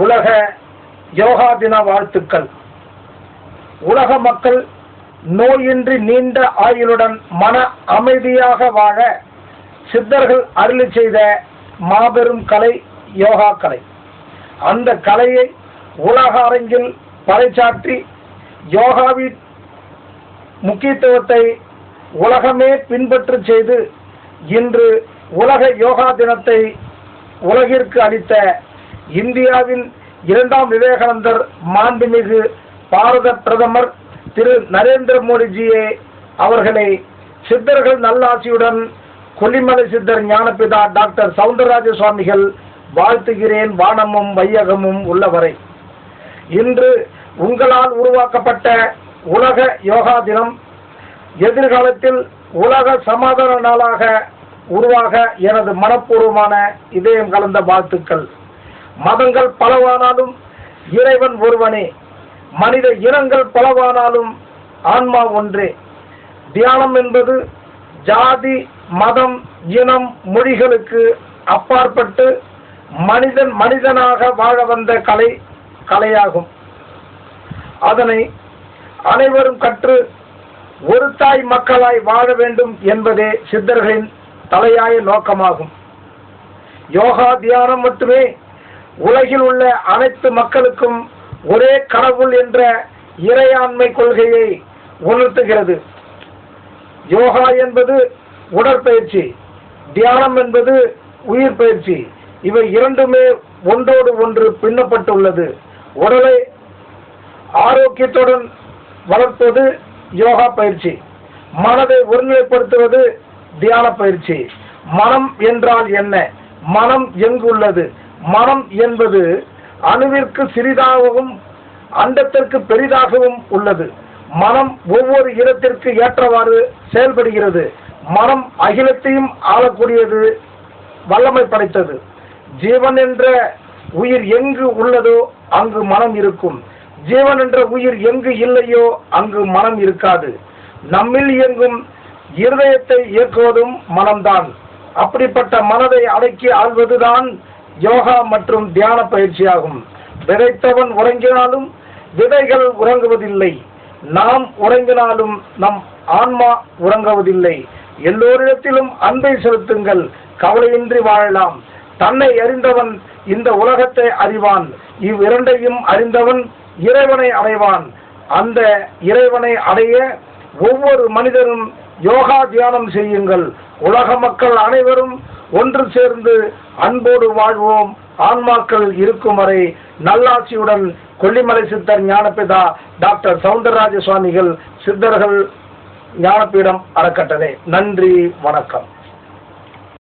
உலக யோகா தின வாழ்த்துக்கள். உலக மக்கள் நோயின்றி நீண்ட ஆயுளுடன் மன அமைதியாக வாழ சித்தர்கள் அருளி செய்த மாபெரும் கலை யோகா கலை. அந்த கலையை உலக அரங்கில் பறைசாற்றி யோகாவின் முக்கியத்துவத்தை உலகமே பின்பற்ற செய்து இன்று உலக யோகா தினத்தை உலகிற்கு அளித்த இந்தியாவின் 2ஆம் விவேகானந்தர் மாண்புமிகு பாரத பிரதமர் திரு நரேந்திர மோடிஜியே அவர்களை சித்தர்கள் நல்லாசியுடன் கொல்லிமலை சித்தர் ஞானபிதா டாக்டர் சவுந்தரராஜ சுவாமிகள் வாழ்த்துகிறேன். வானமும் வையகமும் உள்ளவரை. இன்று உங்களால் உருவாக்கப்பட்ட உலக யோகா தினம் எதிர்காலத்தில் உலக சமாதான நாளாக உருவாக எனது மனப்பூர்வமான இதயம் கலந்த வாழ்த்துக்கள். மதங்கள் பலவானாலும் இறைவன் ஒருவனே, மனித இனங்கள் பலவானாலும் ஆன்மா ஒன்றே. தியானம் என்பது ஜாதி, மதம், இனம், மொழிகளுக்கு அப்பாற்பட்டு மனிதனாக வாழ வந்த கலையாகும். அதனை அனைவரும் கற்று ஒரு தாய் மக்களாய் வாழ வேண்டும் என்பதே சித்தர்களின் தலையாய நோக்கமாகும். யோகா தியானம் மட்டுமே உலகில் உள்ள அனைத்து மக்களுக்கும் ஒரே கடவுள் என்ற இறையாண்மை கொள்கையை உணர்த்துகிறது. யோகா என்பது உடற்பயிற்சி, தியானம் என்பது உயிர் பயிற்சி. இவை இரண்டுமே ஒன்றோடு ஒன்று பின்னப்பட்டுள்ளது. உடலை ஆரோக்கியத்துடன் வளர்ப்பது யோகா பயிற்சி, மனதை ஒருநிலைப்படுத்துவது தியான பயிற்சி. மனம் என்றால் என்ன? மனம் எங்குள்ளது? மனம் என்பது அணுவிற்கு சிறிதாகவும் அண்டத்திற்கு பெரிதாகவும் உள்ளது. மனம் ஒவ்வொரு இடத்திற்கு ஏற்றவாறு செயல்படுகிறது. மனம் அகிலத்தையும் ஆளக்கூடியது, வல்லமை படைத்தது. ஜீவன் என்ற உயிர் எங்கு உள்ளதோ அங்கு மனம் இருக்கும். ஜீவன் என்ற உயிர் எங்கு இல்லையோ அங்கு மனம் இருக்காது. நம்மில் இயங்கும் இருதயத்தை இயக்குவதும் மனம்தான். அப்படிப்பட்ட மனதை அடக்கி ஆள்வதுதான் யோகா மற்றும் தியான பயிற்சியாகும். விதைத்தவன் உறங்கினாலும் விதைகள் உறங்குவதில்லை. நாம் உறங்கினாலும் நம் ஆன்மா உறங்குவதில்லை. எல்லோரிடத்திலும் அன்பை செலுத்துங்கள், கவலையின்றி வாழலாம். தன்னை அறிந்தவன் இந்த உலகத்தை அறிவான். இவ்விரண்டையும் அறிந்தவன் இறைவனை அடைவான். அந்த இறைவனை அடைய ஒவ்வொரு மனிதரும் யோகா தியானம் செய்யுங்கள். உலக மக்கள் அனைவரும் ஒன்று சேர்ந்து அன்போடு வாழ்வோம். ஆன்மாக்கள் இருக்கும் வரை. நல்லாசியுடன் கொல்லிமலை சித்தர் ஞானபிதா டாக்டர் சவுந்தரராஜ சுவாமிகள், சித்தர்கள் ஞானபீடம் அறக்கட்டளை. நன்றி, வணக்கம்.